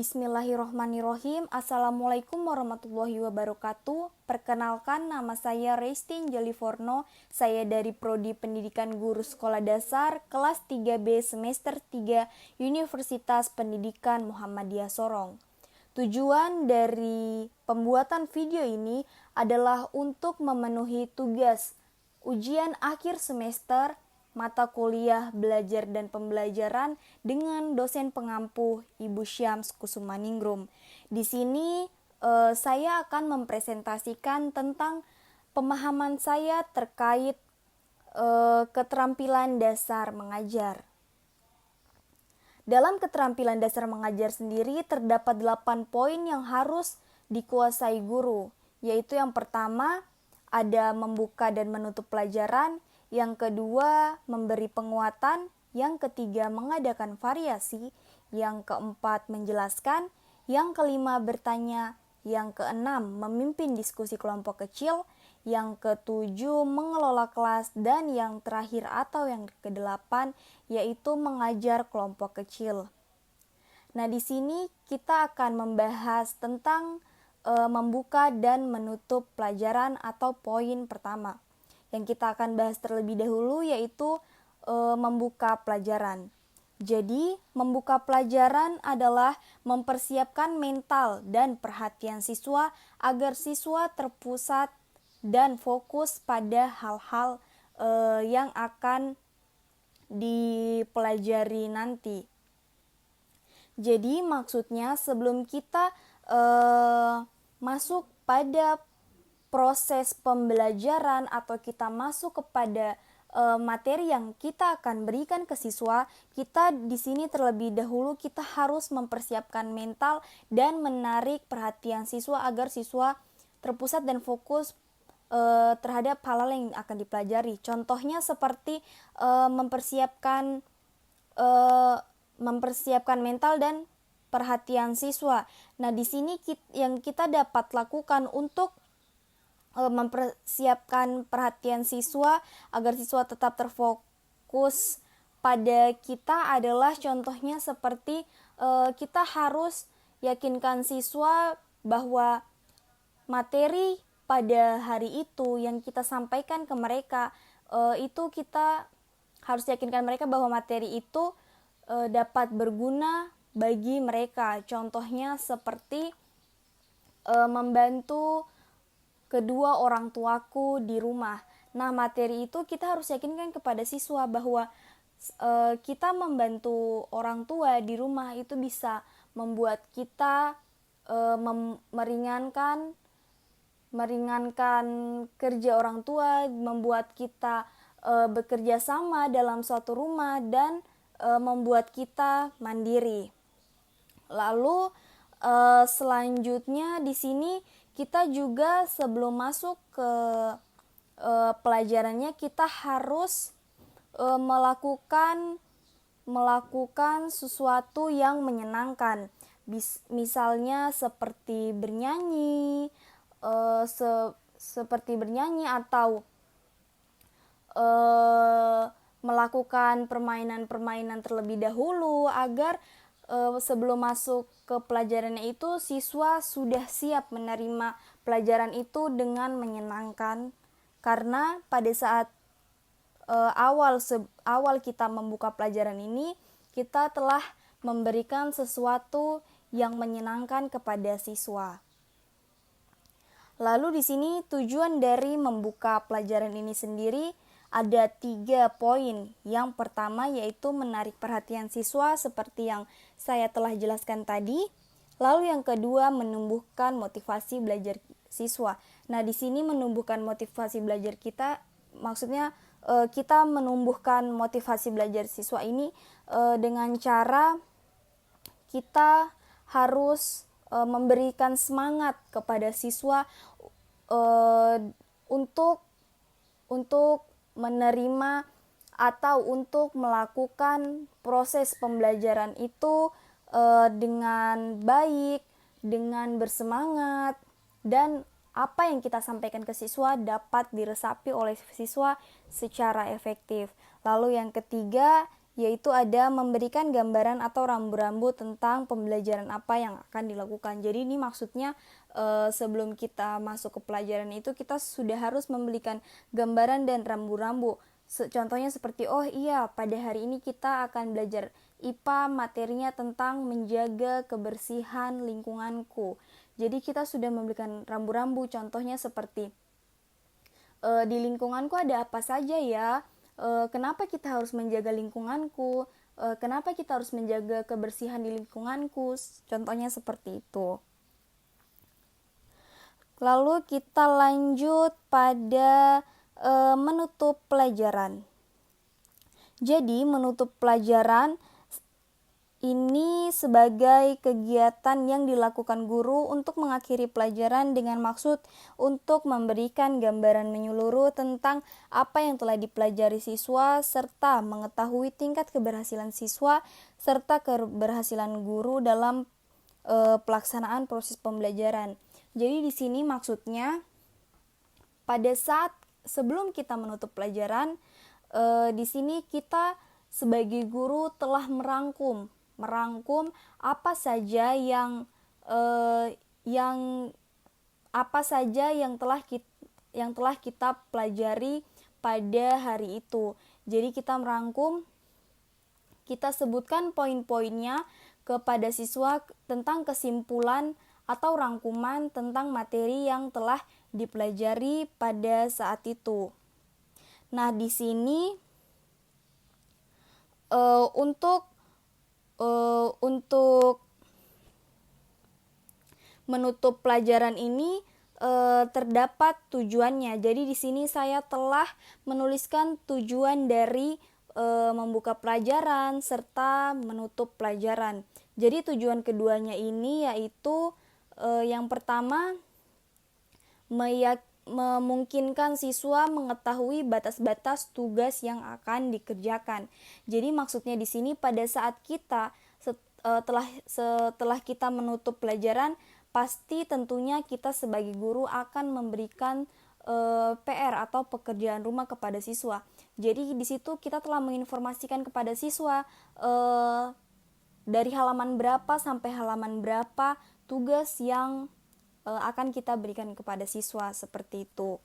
Bismillahirrohmanirrohim. Assalamualaikum warahmatullahi wabarakatuh. Perkenalkan, nama saya Restin Jaliforno. Saya dari Prodi Pendidikan Guru Sekolah Dasar kelas 3B semester 3 Universitas Pendidikan Muhammadiyah Sorong. Tujuan dari pembuatan video ini adalah untuk memenuhi tugas ujian akhir semester mata kuliah belajar dan pembelajaran dengan dosen pengampu Ibu Syams Kusumaningrum. Di sini saya akan mempresentasikan tentang pemahaman saya terkait keterampilan dasar mengajar. Dalam keterampilan dasar mengajar sendiri terdapat 8 poin yang harus dikuasai guru, yaitu yang pertama ada membuka dan menutup pelajaran, yang kedua memberi penguatan, yang ketiga mengadakan variasi, yang keempat menjelaskan, yang kelima bertanya, yang keenam memimpin diskusi kelompok kecil, yang ketujuh mengelola kelas, dan yang terakhir atau yang kedelapan yaitu mengajar kelompok kecil. Nah, di sini kita akan membahas tentang membuka dan menutup pelajaran atau poin pertama. Yang kita akan bahas terlebih dahulu yaitu membuka pelajaran. Jadi, membuka pelajaran adalah mempersiapkan mental dan perhatian siswa agar siswa terpusat dan fokus pada hal-hal yang akan dipelajari nanti. Jadi, maksudnya sebelum kita masuk pada proses pembelajaran atau kita masuk kepada materi yang kita akan berikan ke siswa, kita di sini terlebih dahulu kita harus mempersiapkan mental dan menarik perhatian siswa agar siswa terpusat dan fokus terhadap hal-hal yang akan dipelajari. Contohnya seperti mempersiapkan mental dan perhatian siswa. Nah, di sini yang kita dapat lakukan untuk mempersiapkan perhatian siswa agar siswa tetap terfokus pada kita adalah contohnya seperti kita harus yakinkan siswa bahwa materi pada hari itu yang kita sampaikan ke mereka itu kita harus yakinkan mereka bahwa materi itu dapat berguna bagi mereka. Contohnya seperti membantu kedua orang tuaku di rumah. Nah, materi itu kita harus yakinkan kepada siswa bahwa kita membantu orang tua di rumah itu bisa membuat kita meringankan kerja orang tua, membuat kita bekerja sama dalam suatu rumah dan membuat kita mandiri. Lalu selanjutnya di sini kita juga sebelum masuk ke pelajarannya kita harus melakukan sesuatu yang menyenangkan. Misalnya seperti bernyanyi, atau melakukan permainan-permainan terlebih dahulu agar sebelum masuk ke pelajarannya itu siswa sudah siap menerima pelajaran itu dengan menyenangkan, karena pada saat awal kita membuka pelajaran ini kita telah memberikan sesuatu yang menyenangkan kepada siswa. Lalu di sini tujuan dari membuka pelajaran ini sendiri ada 3 poin. Yang pertama yaitu menarik perhatian siswa seperti yang saya telah jelaskan tadi. Lalu yang kedua menumbuhkan motivasi belajar siswa. Nah, di sini menumbuhkan motivasi belajar kita maksudnya kita menumbuhkan motivasi belajar siswa ini dengan cara kita harus memberikan semangat kepada siswa untuk menerima atau untuk melakukan proses pembelajaran itu dengan baik, dengan bersemangat, dan apa yang kita sampaikan ke siswa dapat diresapi oleh siswa secara efektif. Lalu yang ketiga yaitu ada memberikan gambaran atau rambu-rambu tentang pembelajaran apa yang akan dilakukan. Jadi ini maksudnya sebelum kita masuk ke pelajaran itu kita sudah harus memberikan gambaran dan rambu-rambu. Contohnya seperti, oh iya, pada hari ini kita akan belajar IPA, materinya tentang menjaga kebersihan lingkunganku. Jadi kita sudah memberikan rambu-rambu, contohnya seperti di lingkunganku ada apa saja ya, kenapa kita harus menjaga lingkunganku, kenapa kita harus menjaga kebersihan di lingkunganku, contohnya seperti itu. Lalu kita lanjut pada menutup pelajaran. Jadi menutup pelajaran ini sebagai kegiatan yang dilakukan guru untuk mengakhiri pelajaran dengan maksud untuk memberikan gambaran menyeluruh tentang apa yang telah dipelajari siswa serta mengetahui tingkat keberhasilan siswa serta keberhasilan guru dalam pelaksanaan proses pembelajaran. Jadi di sini maksudnya pada saat sebelum kita menutup pelajaran, di sini kita sebagai guru telah merangkum apa saja yang telah kita pelajari pada hari itu. Jadi kita merangkum, kita sebutkan poin-poinnya kepada siswa tentang kesimpulan atau rangkuman tentang materi yang telah dipelajari pada saat itu. Nah, di sini untuk menutup pelajaran ini terdapat tujuannya. Jadi di sini saya telah menuliskan tujuan dari membuka pelajaran serta menutup pelajaran. Jadi tujuan keduanya ini yaitu yang pertama memungkinkan siswa mengetahui batas-batas tugas yang akan dikerjakan. Jadi maksudnya di sini pada saat kita setelah kita menutup pelajaran, pasti tentunya kita sebagai guru akan memberikan PR atau pekerjaan rumah kepada siswa. Jadi di situ kita telah menginformasikan kepada siswa dari halaman berapa sampai halaman berapa tugas yang akan kita berikan kepada siswa, seperti itu.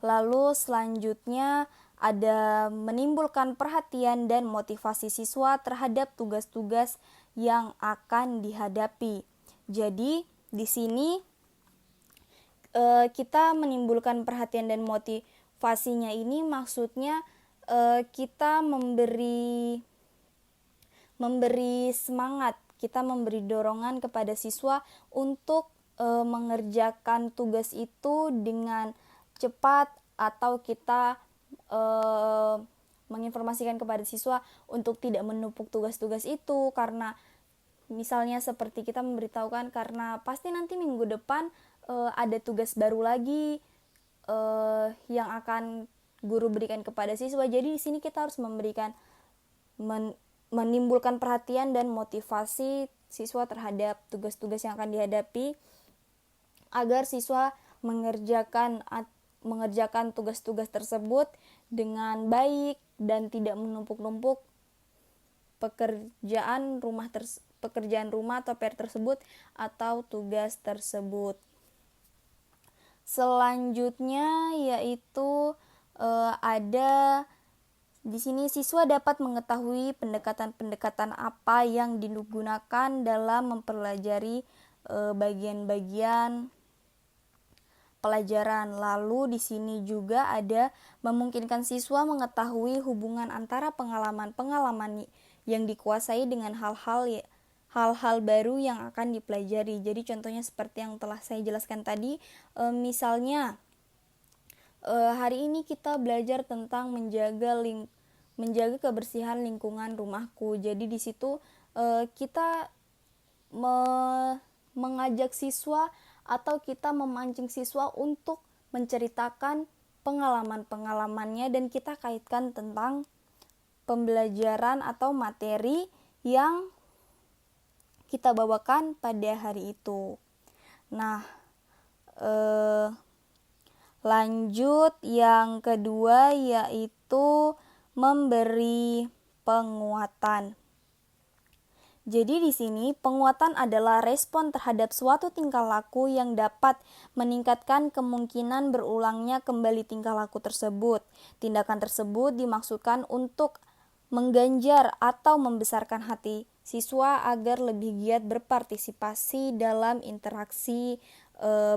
Lalu selanjutnya ada menimbulkan perhatian dan motivasi siswa terhadap tugas-tugas yang akan dihadapi. Jadi di sini kita menimbulkan perhatian dan motivasinya ini maksudnya kita memberi semangat, kita memberi dorongan kepada siswa untuk mengerjakan tugas itu dengan cepat, atau kita menginformasikan kepada siswa untuk tidak menumpuk tugas-tugas itu, karena misalnya seperti kita memberitahukan karena pasti nanti minggu depan ada tugas baru lagi yang akan guru berikan kepada siswa. Jadi di sini kita harus menimbulkan perhatian dan motivasi siswa terhadap tugas-tugas yang akan dihadapi, agar siswa mengerjakan tugas-tugas tersebut dengan baik dan tidak menumpuk-numpuk pekerjaan rumah atau PR tersebut atau tugas tersebut. Selanjutnya yaitu ada di sini siswa dapat mengetahui pendekatan-pendekatan apa yang digunakan dalam mempelajari bagian-bagian pelajaran. Lalu di sini juga ada memungkinkan siswa mengetahui hubungan antara pengalaman-pengalaman yang dikuasai dengan hal-hal baru yang akan dipelajari. Jadi contohnya seperti yang telah saya jelaskan tadi, misalnya hari ini kita belajar tentang menjaga kebersihan lingkungan rumahku. Jadi di situ kita mengajak siswa atau kita memancing siswa untuk menceritakan pengalaman-pengalamannya, dan kita kaitkan tentang pembelajaran atau materi yang kita bawakan pada hari itu. Nah, lanjut yang kedua yaitu memberi penguatan. Jadi di sini penguatan adalah respon terhadap suatu tingkah laku yang dapat meningkatkan kemungkinan berulangnya kembali tingkah laku tersebut. Tindakan tersebut dimaksudkan untuk mengganjar atau membesarkan hati siswa agar lebih giat berpartisipasi dalam interaksi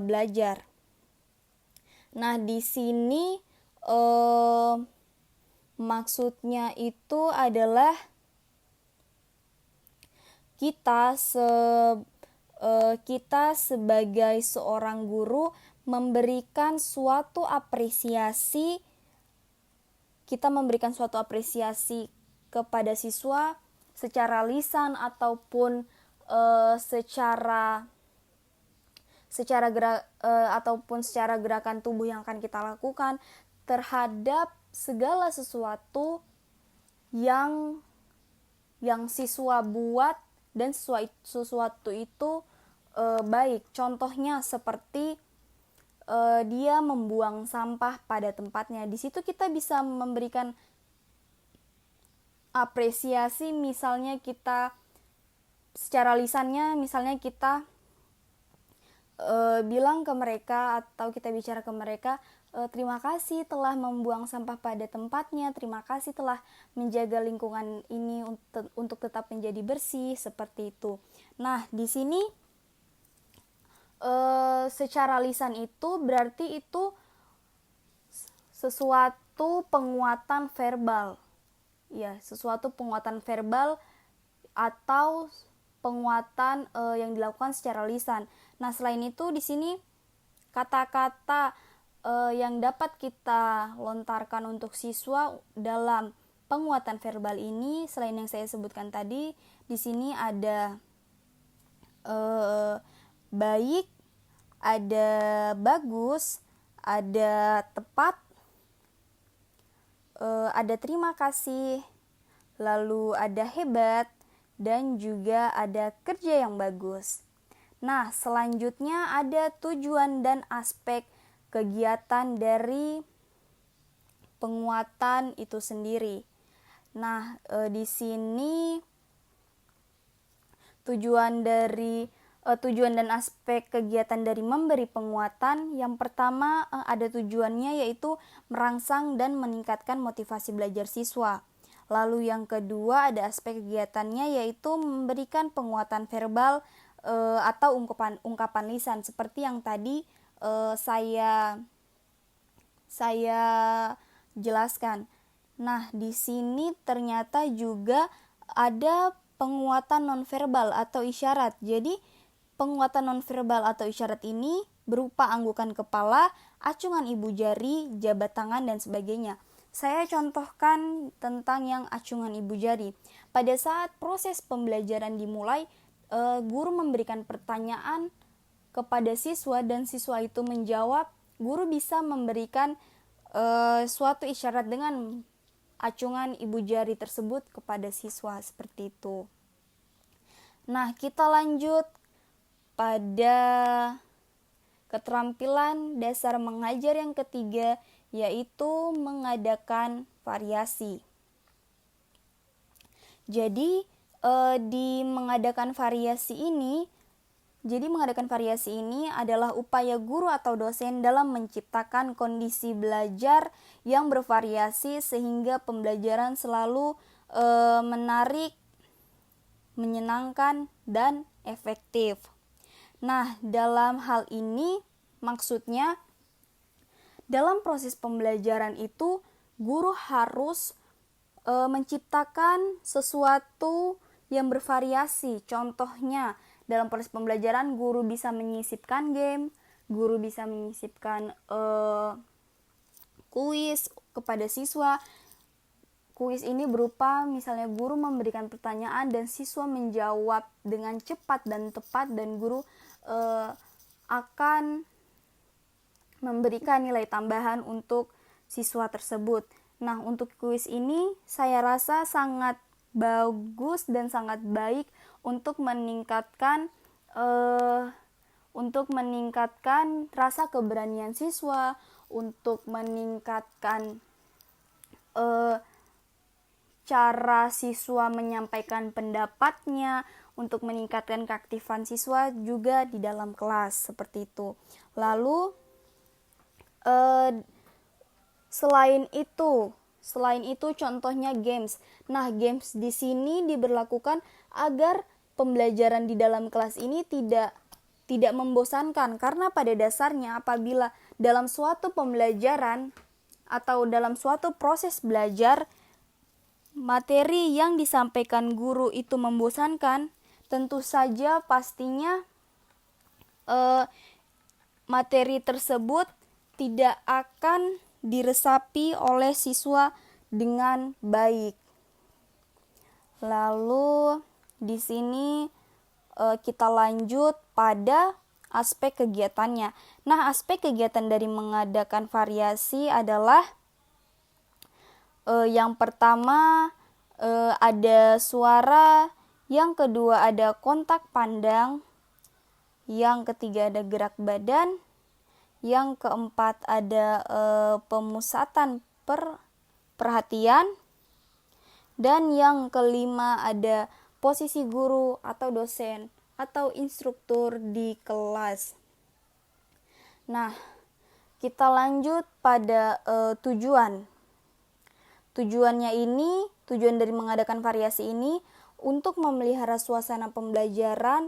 belajar. Nah, di sini maksudnya itu adalah kita sebagai seorang guru memberikan suatu apresiasi kepada siswa secara lisan ataupun secara gerakan tubuh yang akan kita lakukan terhadap segala sesuatu yang siswa buat dan sesuatu itu baik. Contohnya seperti dia membuang sampah pada tempatnya. Di situ kita bisa memberikan apresiasi, misalnya kita secara lisannya, misalnya kita bilang ke mereka atau kita bicara ke mereka, terima kasih telah membuang sampah pada tempatnya, terima kasih telah menjaga lingkungan ini untuk tetap menjadi bersih, seperti itu. Nah, di sini secara lisan itu berarti itu sesuatu penguatan verbal. Ya, sesuatu penguatan verbal atau penguatan yang dilakukan secara lisan. Nah, selain itu di sini kata-kata yang dapat kita lontarkan untuk siswa dalam penguatan verbal ini, selain yang saya sebutkan tadi, di sini ada baik, ada bagus, ada tepat, ada terima kasih, lalu ada hebat, dan juga ada kerja yang bagus. Nah, selanjutnya ada tujuan dan aspek kegiatan dari penguatan itu sendiri. Nah, di sini tujuan dan aspek kegiatan dari memberi penguatan, yang pertama ada tujuannya yaitu merangsang dan meningkatkan motivasi belajar siswa. Lalu yang kedua ada aspek kegiatannya yaitu memberikan penguatan verbal atau ungkapan lisan seperti yang tadi saya jelaskan. Nah, di sini ternyata juga ada penguatan nonverbal atau isyarat. Jadi, penguatan nonverbal atau isyarat ini berupa anggukan kepala, acungan ibu jari, jabat tangan, dan sebagainya. Saya contohkan tentang yang acungan ibu jari. Pada saat proses pembelajaran dimulai, guru memberikan pertanyaan kepada siswa dan siswa itu menjawab. Guru bisa memberikan suatu isyarat dengan acungan ibu jari tersebut kepada siswa, seperti itu. Nah, kita lanjut pada keterampilan dasar mengajar yang ketiga, yaitu mengadakan variasi. Jadi mengadakan variasi ini adalah upaya guru atau dosen dalam menciptakan kondisi belajar yang bervariasi sehingga pembelajaran selalu menarik, menyenangkan, dan efektif. Nah, dalam hal ini maksudnya dalam proses pembelajaran itu guru harus menciptakan sesuatu yang bervariasi. Contohnya, dalam proses pembelajaran guru bisa menyisipkan game, guru bisa menyisipkan kuis kepada siswa. Kuis ini berupa misalnya guru memberikan pertanyaan dan siswa menjawab dengan cepat dan tepat, dan guru akan memberikan nilai tambahan untuk siswa tersebut. Nah, untuk kuis ini saya rasa sangat bagus dan sangat baik untuk meningkatkan rasa keberanian siswa, untuk meningkatkan cara siswa menyampaikan pendapatnya, untuk meningkatkan keaktifan siswa juga di dalam kelas, seperti itu. Lalu selain itu contohnya games. Nah, games di sini diberlakukan agar pembelajaran di dalam kelas ini tidak membosankan, karena pada dasarnya apabila dalam suatu pembelajaran atau dalam suatu proses belajar materi yang disampaikan guru itu membosankan, tentu saja pastinya materi tersebut tidak akan diresapi oleh siswa dengan baik. Lalu di sini kita lanjut pada aspek kegiatannya. Nah, aspek kegiatan dari mengadakan variasi adalah yang pertama ada suara, yang kedua ada kontak pandang, yang ketiga ada gerak badan, yang keempat ada pemusatan perhatian, dan yang kelima ada posisi guru atau dosen atau instruktur di kelas. Nah, kita lanjut pada tujuan. Tujuan dari mengadakan variasi ini untuk memelihara suasana pembelajaran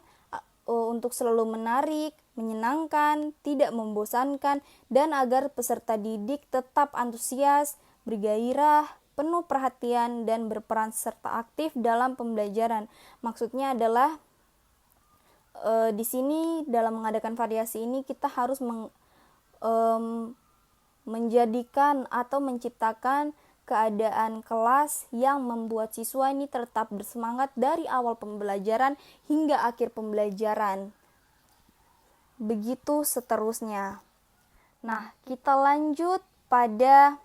untuk selalu menarik, menyenangkan, tidak membosankan, dan agar peserta didik tetap antusias, bergairah, penuh perhatian, dan berperan serta aktif dalam pembelajaran. Maksudnya adalah di sini dalam mengadakan variasi ini kita harus menjadikan atau menciptakan keadaan kelas yang membuat siswa ini tetap bersemangat dari awal pembelajaran hingga akhir pembelajaran. Begitu seterusnya. Nah, kita lanjut pada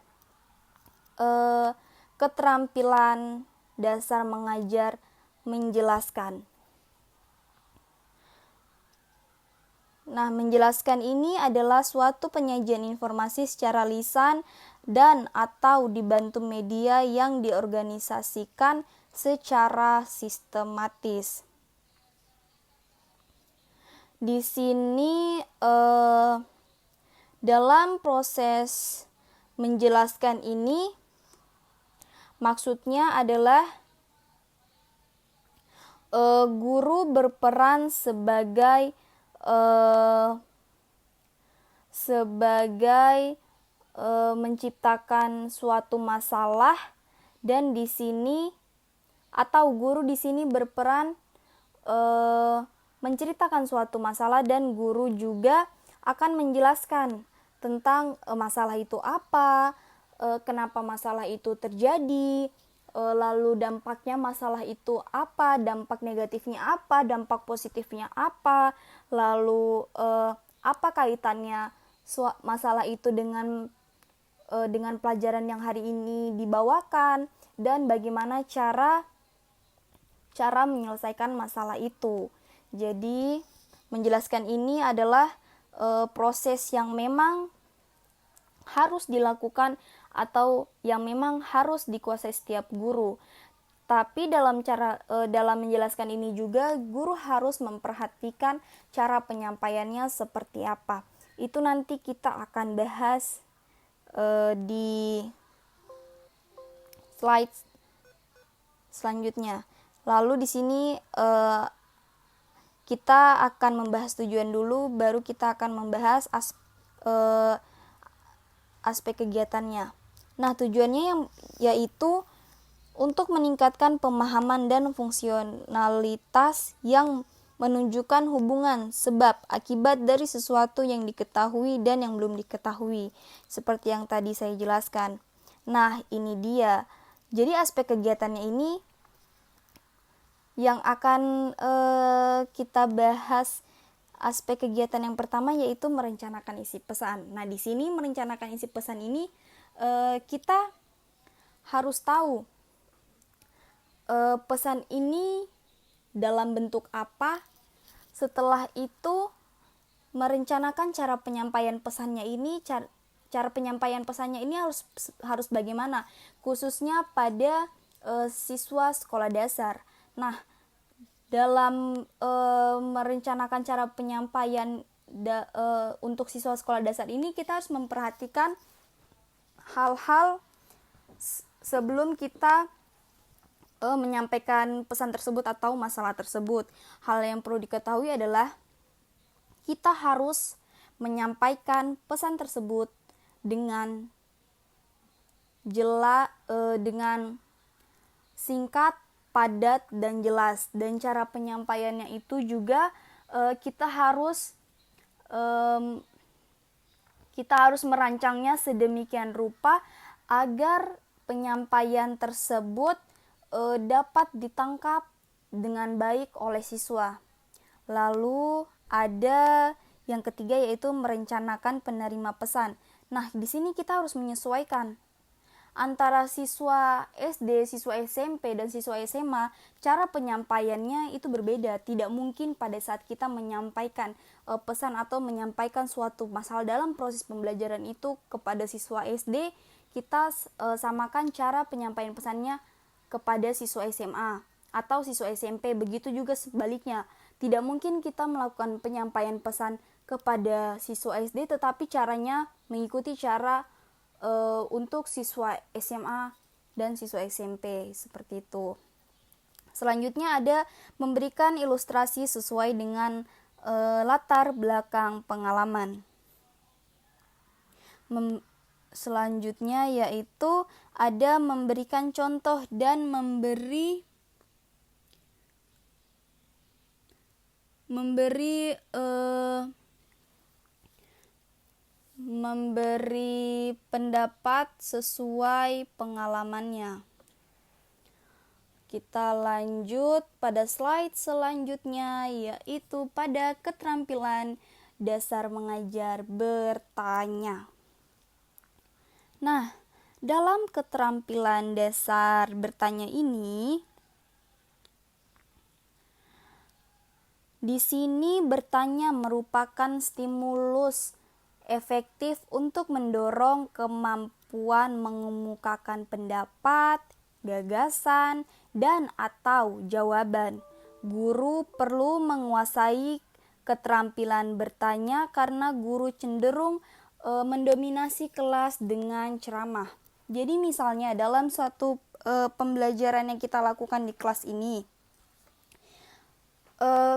keterampilan dasar mengajar menjelaskan. Nah, menjelaskan ini adalah suatu penyajian informasi secara lisan dan atau dibantu media yang diorganisasikan secara sistematis. Di sini dalam proses menjelaskan ini maksudnya adalah guru berperan sebagai menciptakan suatu masalah, dan di sini atau guru di sini berperan menceritakan suatu masalah, dan guru juga akan menjelaskan tentang masalah itu apa, kenapa masalah itu terjadi, lalu dampaknya masalah itu apa, dampak negatifnya apa, dampak positifnya apa, lalu apa kaitannya masalah itu dengan pelajaran yang hari ini dibawakan, dan bagaimana cara menyelesaikan masalah itu. Jadi menjelaskan ini adalah proses yang memang harus dilakukan atau yang memang harus dikuasai setiap guru. Tapi dalam menjelaskan ini juga guru harus memperhatikan cara penyampaiannya seperti apa. Itu nanti kita akan bahas di slide selanjutnya. Lalu di sini kita akan membahas tujuan dulu, baru kita akan membahas aspek kegiatannya. Nah, tujuannya yaitu untuk meningkatkan pemahaman dan fungsionalitas yang menunjukkan hubungan sebab akibat dari sesuatu yang diketahui dan yang belum diketahui, seperti yang tadi saya jelaskan. Nah, ini dia. Jadi aspek kegiatannya ini yang akan kita bahas. Aspek kegiatan yang pertama yaitu merencanakan isi pesan. Nah, di sini merencanakan isi pesan ini kita harus tahu pesan ini dalam bentuk apa. Setelah itu merencanakan cara penyampaian pesannya ini, cara penyampaian pesannya ini harus bagaimana, khususnya pada siswa sekolah dasar. Nah, dalam merencanakan cara penyampaian untuk siswa sekolah dasar ini, kita harus memperhatikan hal-hal sebelum kita menyampaikan pesan tersebut atau masalah tersebut. Hal yang perlu diketahui adalah kita harus menyampaikan pesan tersebut dengan dengan singkat, padat, dan jelas. Dan cara penyampaiannya itu juga kita harus merancangnya sedemikian rupa agar penyampaian tersebut dapat ditangkap dengan baik oleh siswa. Lalu ada yang ketiga, yaitu merencanakan penerima pesan. Nah, di sini kita harus menyesuaikan antara siswa SD, siswa SMP, dan siswa SMA. Cara penyampaiannya itu berbeda. Tidak mungkin pada saat kita menyampaikan pesan atau menyampaikan suatu masalah dalam proses pembelajaran itu kepada siswa SD, kita samakan cara penyampaian pesannya kepada siswa SMA atau siswa SMP. Begitu juga sebaliknya. Tidak mungkin kita melakukan penyampaian pesan kepada siswa SD tetapi caranya mengikuti cara untuk siswa SMA dan siswa SMP, seperti itu. Selanjutnya ada memberikan ilustrasi sesuai dengan latar belakang pengalaman. Selanjutnya yaitu ada memberikan contoh dan memberi pendapat sesuai pengalamannya. Kita lanjut pada slide selanjutnya, yaitu pada keterampilan dasar mengajar bertanya. Nah, dalam keterampilan dasar bertanya ini, di sini bertanya merupakan stimulus efektif untuk mendorong kemampuan mengemukakan pendapat, gagasan, dan atau jawaban. Guru perlu menguasai keterampilan bertanya karena guru cenderung mendominasi kelas dengan ceramah. Jadi misalnya dalam suatu pembelajaran yang kita lakukan di kelas ini,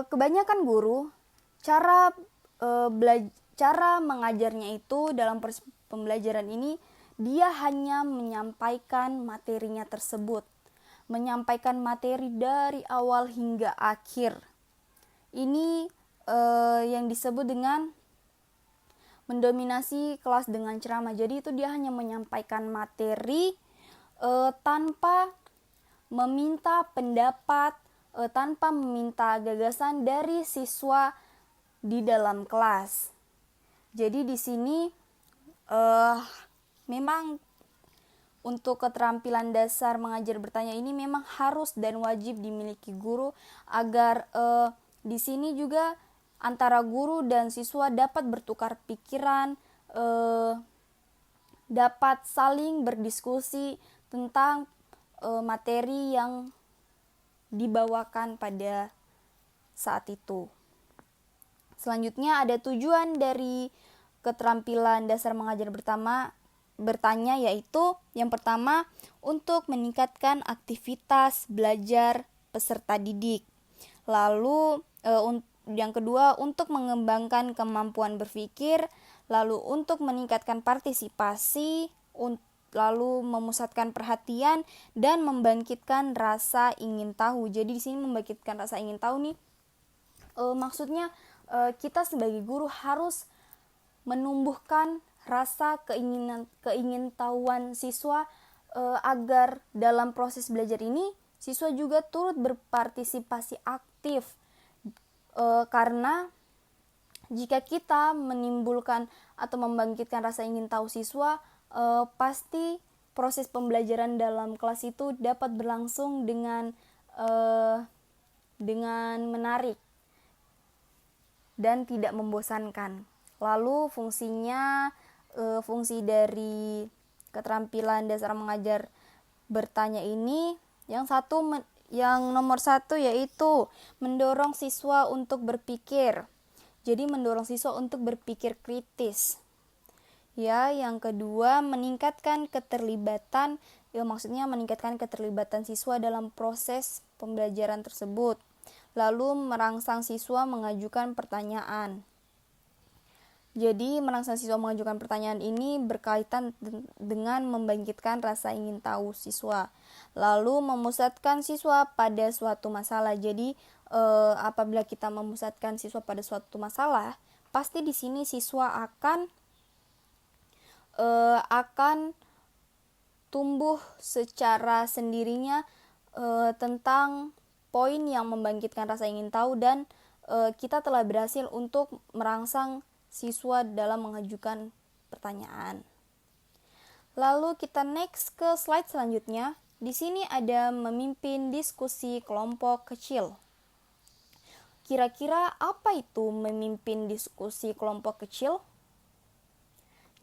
kebanyakan guru cara mengajarnya itu dalam proses pembelajaran ini, dia hanya menyampaikan materinya tersebut, menyampaikan materi dari awal hingga akhir. Ini yang disebut dengan mendominasi kelas dengan ceramah. Jadi itu dia hanya menyampaikan materi tanpa meminta pendapat, tanpa meminta gagasan dari siswa di dalam kelas. Jadi di sini memang untuk keterampilan dasar mengajar bertanya ini memang harus dan wajib dimiliki guru agar di sini juga antara guru dan siswa dapat bertukar pikiran, dapat saling berdiskusi tentang materi yang dibawakan pada saat itu. Selanjutnya ada tujuan dari keterampilan dasar mengajar bertanya, yaitu yang pertama untuk meningkatkan aktivitas belajar peserta didik. Lalu yang kedua untuk mengembangkan kemampuan berpikir, lalu untuk meningkatkan partisipasi, lalu memusatkan perhatian dan membangkitkan rasa ingin tahu. Jadi di sini membangkitkan rasa ingin tahu nih, maksudnya kita sebagai guru harus menumbuhkan rasa keingintahuan siswa agar dalam proses belajar ini siswa juga turut berpartisipasi aktif, karena jika kita menimbulkan atau membangkitkan rasa ingin tahu siswa, pasti proses pembelajaran dalam kelas itu dapat berlangsung dengan menarik dan tidak membosankan. Lalu fungsi dari keterampilan dasar mengajar bertanya ini Yang nomor satu yaitu mendorong siswa untuk berpikir. Jadi mendorong siswa untuk berpikir kritis. Ya, yang kedua meningkatkan keterlibatan. Ya, maksudnya meningkatkan keterlibatan siswa dalam proses pembelajaran tersebut. Lalu merangsang siswa mengajukan pertanyaan. Jadi merangsang siswa mengajukan pertanyaan ini berkaitan dengan membangkitkan rasa ingin tahu siswa. Lalu memusatkan siswa pada suatu masalah. Jadi apabila kita memusatkan siswa pada suatu masalah, pasti di sini siswa akan tumbuh secara sendirinya tentang poin yang membangkitkan rasa ingin tahu, dan kita telah berhasil untuk merangsang siswa dalam mengajukan pertanyaan. Lalu kita next ke slide selanjutnya. Di sini ada memimpin diskusi kelompok kecil. Kira-kira apa itu memimpin diskusi kelompok kecil?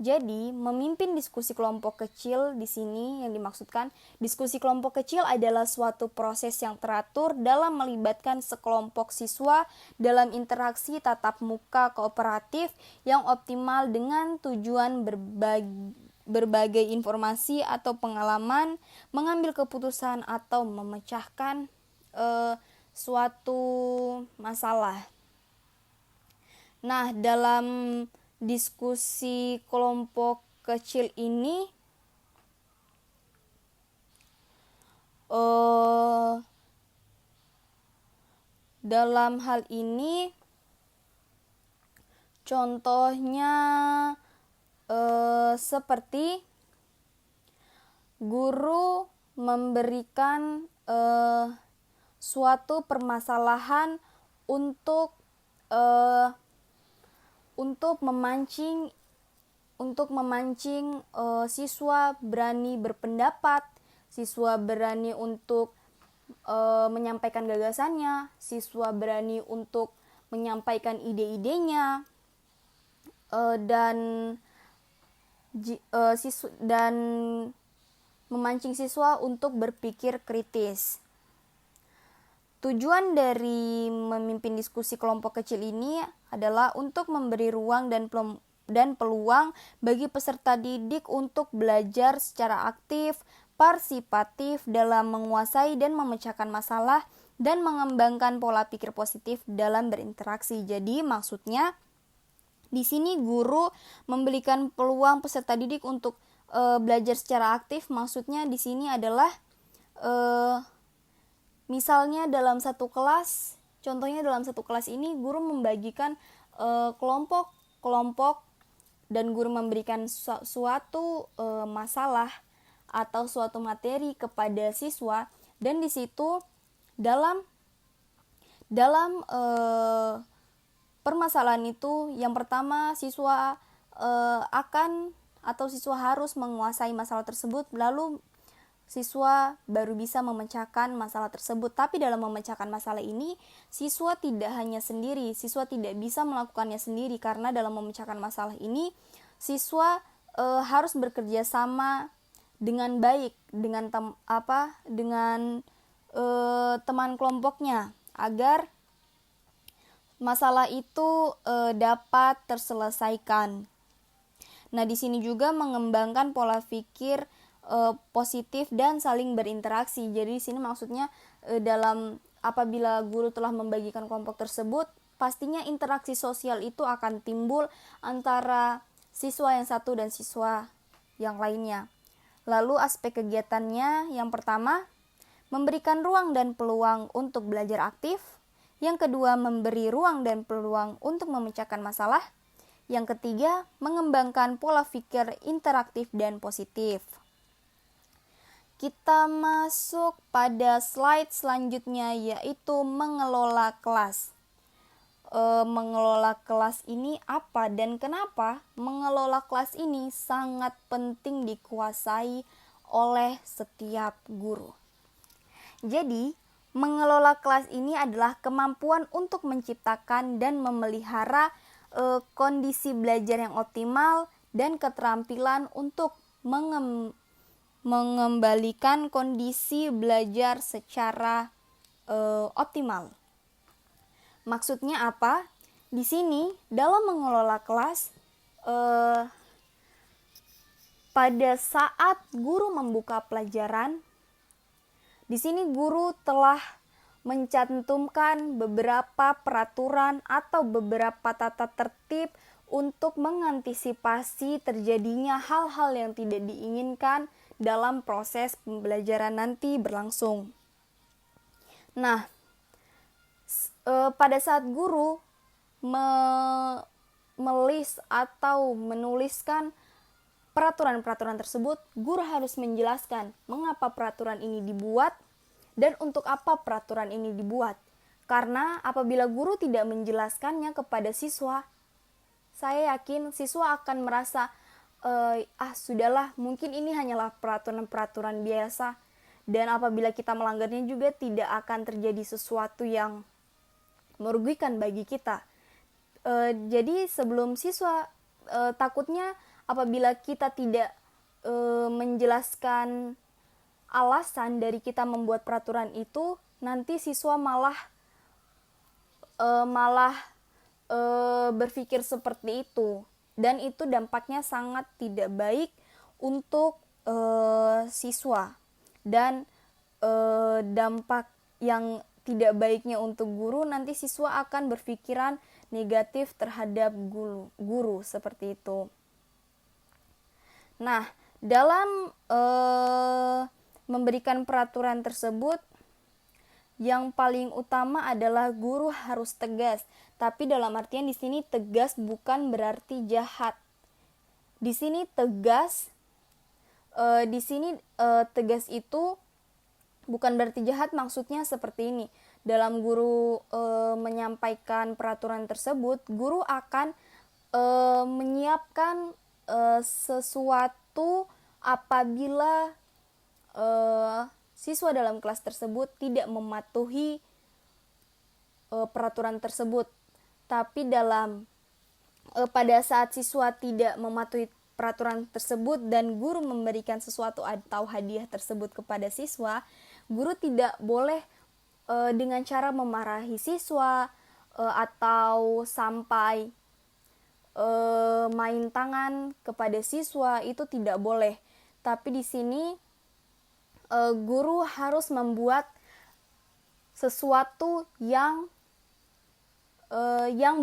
Jadi, memimpin diskusi kelompok kecil di sini yang dimaksudkan, diskusi kelompok kecil adalah suatu proses yang teratur dalam melibatkan sekelompok siswa dalam interaksi tatap muka kooperatif yang optimal dengan tujuan berbagai informasi atau pengalaman, mengambil keputusan atau memecahkan suatu masalah. Nah, dalam diskusi kelompok kecil ini dalam hal ini contohnya seperti guru memberikan suatu permasalahan untuk memancing siswa berani berpendapat, siswa berani untuk menyampaikan gagasannya, siswa berani untuk menyampaikan ide-idenya, dan memancing siswa untuk berpikir kritis. Tujuan dari memimpin diskusi kelompok kecil ini adalah untuk memberi ruang dan peluang bagi peserta didik untuk belajar secara aktif, partisipatif dalam menguasai dan memecahkan masalah, dan mengembangkan pola pikir positif dalam berinteraksi. Jadi maksudnya di sini guru memberikan peluang peserta didik untuk belajar secara aktif. Maksudnya di sini adalah misalnya dalam satu kelas, contohnya dalam satu kelas ini guru membagikan kelompok-kelompok dan guru memberikan suatu masalah atau suatu materi kepada siswa, dan di situ dalam permasalahan itu yang pertama siswa siswa harus menguasai masalah tersebut, lalu siswa baru bisa memecahkan masalah tersebut. Tapi dalam memecahkan masalah ini, siswa tidak hanya sendiri, siswa tidak bisa melakukannya sendiri, karena dalam memecahkan masalah ini, siswa harus bekerja sama dengan baik dengan teman kelompoknya agar masalah itu dapat terselesaikan. Nah, di sini juga mengembangkan pola pikir positif dan saling berinteraksi. Jadi di sini maksudnya apabila guru telah membagikan kelompok tersebut, pastinya interaksi sosial itu akan timbul antara siswa yang satu dan siswa yang lainnya. Lalu aspek kegiatannya, yang pertama memberikan ruang dan peluang untuk belajar aktif. Yang kedua, memberi ruang dan peluang untuk memecahkan masalah. Yang ketiga, mengembangkan pola pikir interaktif dan positif. Kita masuk pada slide selanjutnya, yaitu mengelola kelas. Mengelola kelas ini apa dan kenapa mengelola kelas ini sangat penting dikuasai oleh setiap guru. Jadi, mengelola kelas ini adalah kemampuan untuk menciptakan dan memelihara kondisi belajar yang optimal dan keterampilan untuk mengembalikan kondisi belajar secara optimal. Maksudnya apa? Di sini dalam mengelola kelas, pada saat guru membuka pelajaran, di sini guru telah mencantumkan beberapa peraturan atau beberapa tata tertib untuk mengantisipasi terjadinya hal-hal yang tidak diinginkan dalam proses pembelajaran nanti berlangsung. Nah, pada saat guru melis atau menuliskan peraturan-peraturan tersebut, guru harus menjelaskan mengapa peraturan ini dibuat dan untuk apa peraturan ini dibuat. Karena apabila guru tidak menjelaskannya kepada siswa, saya yakin siswa akan merasa, sudahlah, mungkin ini hanyalah peraturan-peraturan biasa. Dan apabila kita melanggarnya juga tidak akan terjadi sesuatu yang merugikan bagi kita. Jadi sebelum siswa, takutnya apabila kita tidak menjelaskan alasan dari kita membuat peraturan itu, nanti siswa malah berpikir seperti itu, dan itu dampaknya sangat tidak baik untuk siswa, dan dampak yang tidak baiknya untuk guru, nanti siswa akan berpikiran negatif terhadap guru seperti itu. Nah, dalam memberikan peraturan tersebut, yang paling utama adalah guru harus tegas. Tapi dalam artian di sini tegas bukan berarti jahat. Di sini tegas, tegas itu bukan berarti jahat. Maksudnya seperti ini. Dalam guru menyampaikan peraturan tersebut, guru akan menyiapkan sesuatu apabila siswa dalam kelas tersebut tidak mematuhi peraturan tersebut. Tapi pada saat siswa tidak mematuhi peraturan tersebut dan guru memberikan sesuatu atau hadiah tersebut kepada siswa, guru tidak boleh dengan cara memarahi siswa atau sampai main tangan kepada siswa, itu tidak boleh. Tapi di sini guru harus membuat sesuatu yang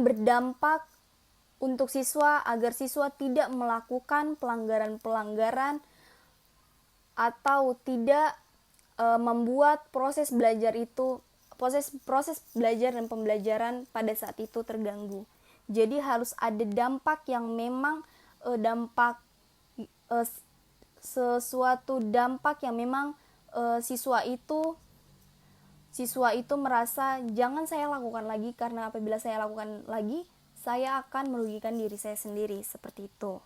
berdampak untuk siswa agar siswa tidak melakukan pelanggaran-pelanggaran atau tidak membuat proses belajar dan pembelajaran pada saat itu terganggu. Jadi harus ada dampak yang memang sesuatu dampak yang memang siswa itu merasa jangan saya lakukan lagi, karena apabila saya lakukan lagi saya akan merugikan diri saya sendiri, seperti itu.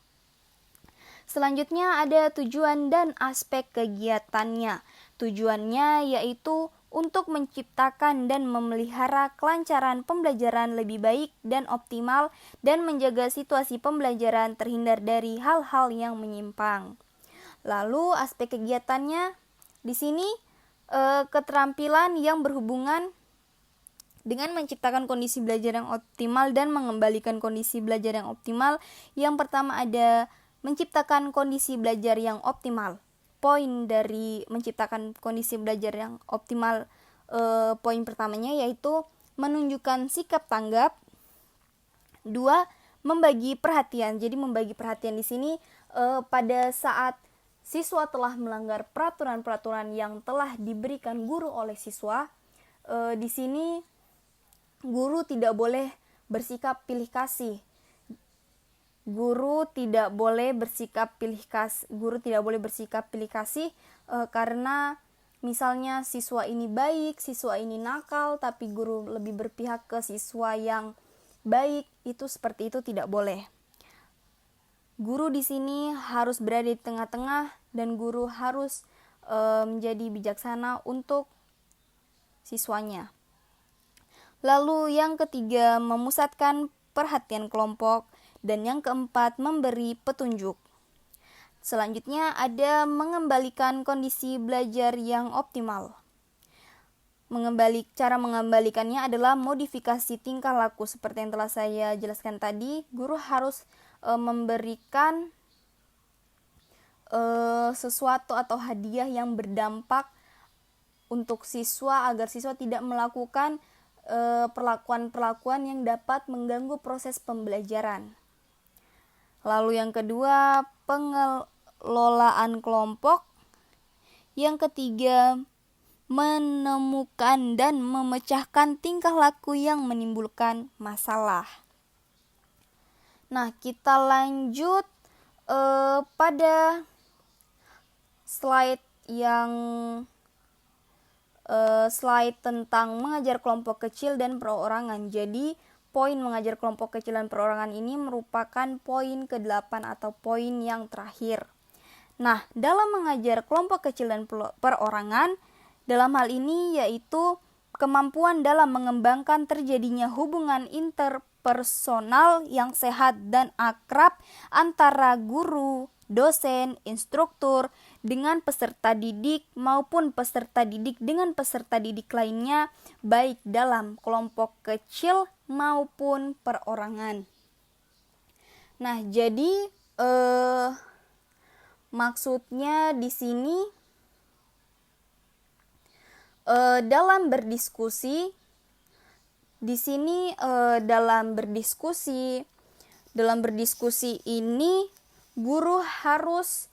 Selanjutnya ada tujuan dan aspek kegiatannya. Tujuannya yaitu untuk menciptakan dan memelihara kelancaran pembelajaran lebih baik dan optimal dan menjaga situasi pembelajaran terhindar dari hal-hal yang menyimpang. Lalu aspek kegiatannya di sini keterampilan yang berhubungan dengan menciptakan kondisi belajar yang optimal dan mengembalikan kondisi belajar yang optimal. Yang pertama ada menciptakan kondisi belajar yang optimal. Poin dari menciptakan kondisi belajar yang optimal, poin pertamanya yaitu menunjukkan sikap tanggap. 2, membagi perhatian. Jadi membagi perhatian di sini pada saat siswa telah melanggar peraturan-peraturan yang telah diberikan guru oleh siswa, di sini guru tidak boleh bersikap pilih kasih. Guru tidak boleh bersikap pilih kasih karena misalnya siswa ini baik, siswa ini nakal, tapi guru lebih berpihak ke siswa yang baik, itu seperti itu tidak boleh. Guru di sini harus berada di tengah-tengah dan guru harus menjadi bijaksana untuk siswanya. Lalu yang ketiga, memusatkan perhatian kelompok, dan yang keempat, memberi petunjuk. Selanjutnya ada mengembalikan kondisi belajar yang optimal. Cara mengembalikannya adalah modifikasi tingkah laku. Seperti yang telah saya jelaskan tadi, guru harus memberikan sesuatu atau hadiah yang berdampak untuk siswa agar siswa tidak melakukan perlakuan-perlakuan yang dapat mengganggu proses pembelajaran. Lalu yang kedua, pengelolaan kelompok. Yang ketiga, menemukan dan memecahkan tingkah laku yang menimbulkan masalah. Nah, kita lanjut pada slide tentang mengajar kelompok kecil dan perorangan. Jadi, poin mengajar kelompok kecil dan perorangan ini merupakan poin ke-8 atau poin yang terakhir. Nah, dalam mengajar kelompok kecil dan perorangan, dalam hal ini yaitu kemampuan dalam mengembangkan terjadinya hubungan interpersonal yang sehat dan akrab antara guru, dosen, instruktur dengan peserta didik maupun peserta didik dengan peserta didik lainnya, baik dalam kelompok kecil maupun perorangan. Nah, jadi maksudnya di sini dalam berdiskusi ini guru harus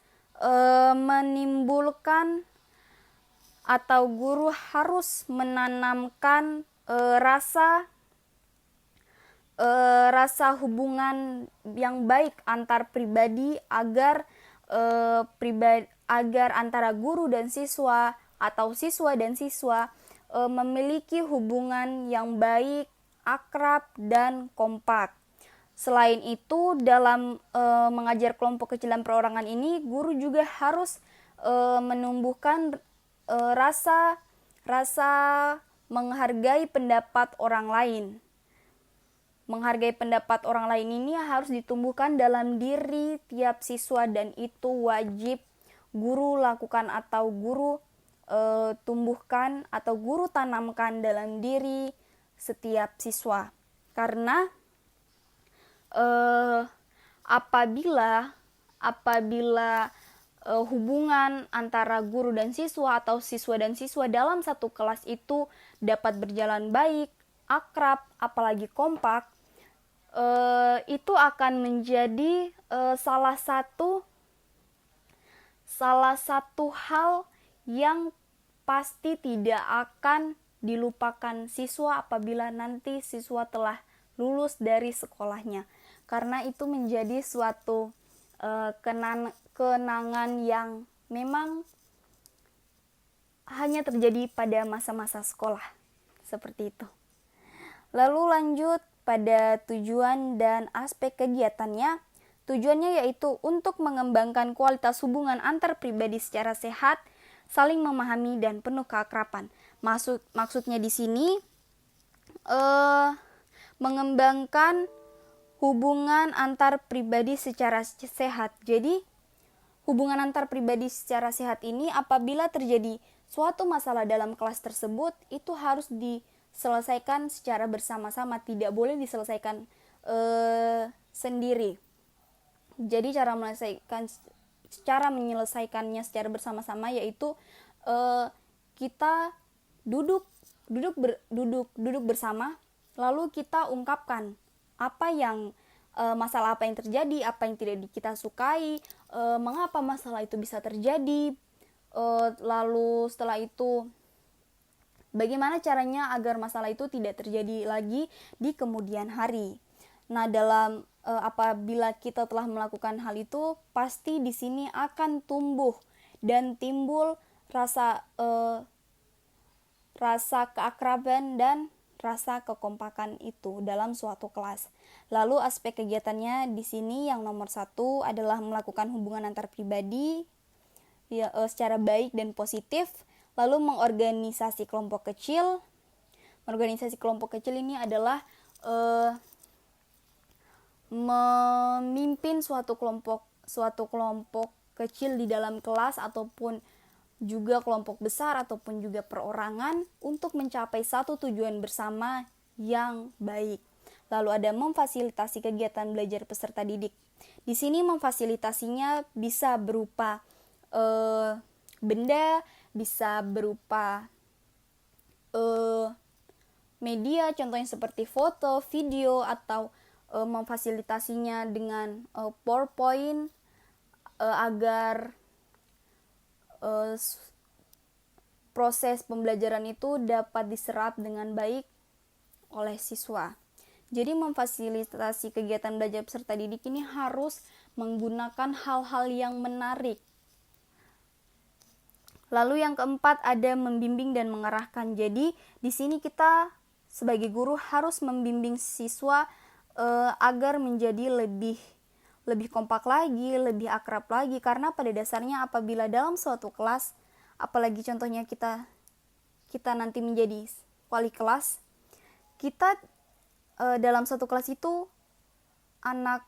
menimbulkan atau guru harus menanamkan rasa hubungan yang baik antar pribadi agar antara guru dan siswa atau siswa dan siswa memiliki hubungan yang baik, akrab, dan kompak. Selain itu, dalam mengajar kelompok kecil dan perorangan ini, guru juga harus menumbuhkan rasa menghargai pendapat orang lain. Menghargai pendapat orang lain ini harus ditumbuhkan dalam diri tiap siswa, dan itu wajib guru lakukan atau guru tumbuhkan atau guru tanamkan dalam diri setiap siswa. Karena apabila hubungan antara guru dan siswa atau siswa dan siswa dalam satu kelas itu dapat berjalan baik, akrab, apalagi kompak, itu akan menjadi salah satu hal yang pasti tidak akan dilupakan siswa apabila nanti siswa telah lulus dari sekolahnya, karena itu menjadi suatu kenangan yang memang hanya terjadi pada masa-masa sekolah, seperti itu. Lalu lanjut pada tujuan dan aspek kegiatannya. Tujuannya yaitu untuk mengembangkan kualitas hubungan antar pribadi secara sehat, saling memahami, dan penuh keakraban. Maksudnya di sini mengembangkan hubungan antar pribadi secara sehat. Jadi hubungan antar pribadi secara sehat ini apabila terjadi suatu masalah dalam kelas tersebut, itu harus diselesaikan secara bersama-sama, tidak boleh diselesaikan sendiri. Jadi cara menyelesaikannya secara bersama-sama yaitu kita duduk bersama, lalu kita ungkapkan masalah apa yang terjadi, apa yang tidak kita sukai, mengapa masalah itu bisa terjadi, lalu setelah itu bagaimana caranya agar masalah itu tidak terjadi lagi di kemudian hari. Nah, apabila kita telah melakukan hal itu, pasti di sini akan tumbuh dan timbul rasa keakraban dan rasa kekompakan itu dalam suatu kelas. Lalu aspek kegiatannya di sini yang nomor 1 adalah melakukan hubungan antar pribadi secara baik dan positif. Lalu mengorganisasi kelompok kecil. Organisasi kelompok kecil ini adalah memimpin suatu kelompok kecil di dalam kelas ataupun juga kelompok besar ataupun juga perorangan untuk mencapai satu tujuan bersama yang baik. Lalu ada memfasilitasi kegiatan belajar peserta didik. Di sini memfasilitasinya bisa berupa benda, bisa berupa media, contohnya seperti foto, video, atau memfasilitasinya dengan PowerPoint agar proses pembelajaran itu dapat diserap dengan baik oleh siswa. Jadi memfasilitasi kegiatan belajar peserta didik ini harus menggunakan hal-hal yang menarik. Lalu yang keempat ada membimbing dan mengarahkan. Jadi di sini kita sebagai guru harus membimbing siswa agar menjadi lebih kompak lagi, lebih akrab lagi, karena pada dasarnya apabila dalam suatu kelas, apalagi contohnya kita nanti menjadi wali kelas, kita dalam satu kelas itu anak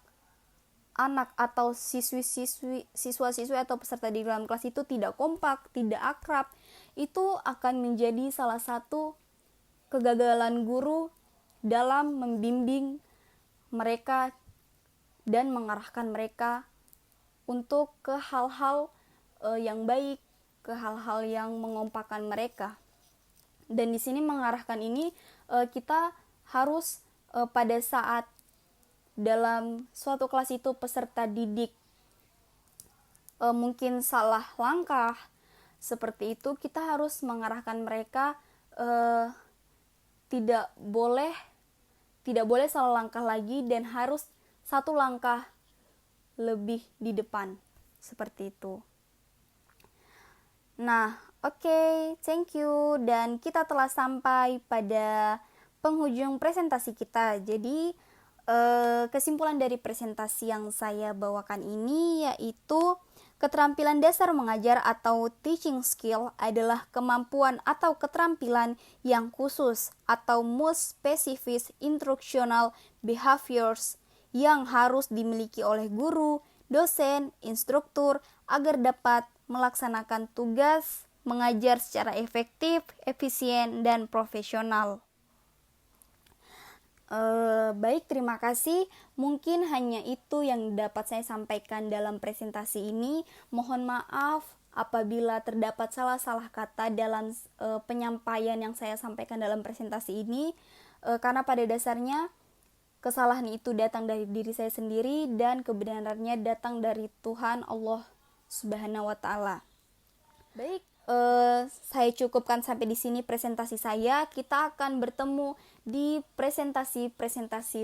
atau siswa-siswi atau peserta di dalam kelas itu tidak kompak, tidak akrab, itu akan menjadi salah satu kegagalan guru dalam membimbing mereka dan mengarahkan mereka untuk ke hal-hal yang baik, ke hal-hal yang mengompakkan mereka. Dan di sini mengarahkan ini kita harus pada saat dalam suatu kelas itu peserta didik mungkin salah langkah seperti itu, kita harus mengarahkan mereka tidak boleh salah langkah lagi dan harus satu langkah lebih di depan seperti itu. Nah, oke, thank you, dan kita telah sampai pada penghujung presentasi kita. Jadi kesimpulan dari presentasi yang saya bawakan ini yaitu keterampilan dasar mengajar atau teaching skill adalah kemampuan atau keterampilan yang khusus atau most specific instructional behaviors yang harus dimiliki oleh guru, dosen, instruktur agar dapat melaksanakan tugas mengajar secara efektif, efisien, dan profesional. Baik, terima kasih. Mungkin hanya itu yang dapat saya sampaikan dalam presentasi ini. Mohon maaf apabila terdapat salah-salah kata dalam penyampaian yang saya sampaikan dalam presentasi ini, karena pada dasarnya kesalahan itu datang dari diri saya sendiri dan kebenarannya datang dari Tuhan Allah Subhanahu wa Ta'ala. Baik, saya cukupkan sampai di sini presentasi saya. Kita akan bertemu di presentasi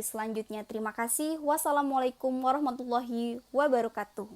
selanjutnya. Terima kasih. Wassalamualaikum warahmatullahi wabarakatuh.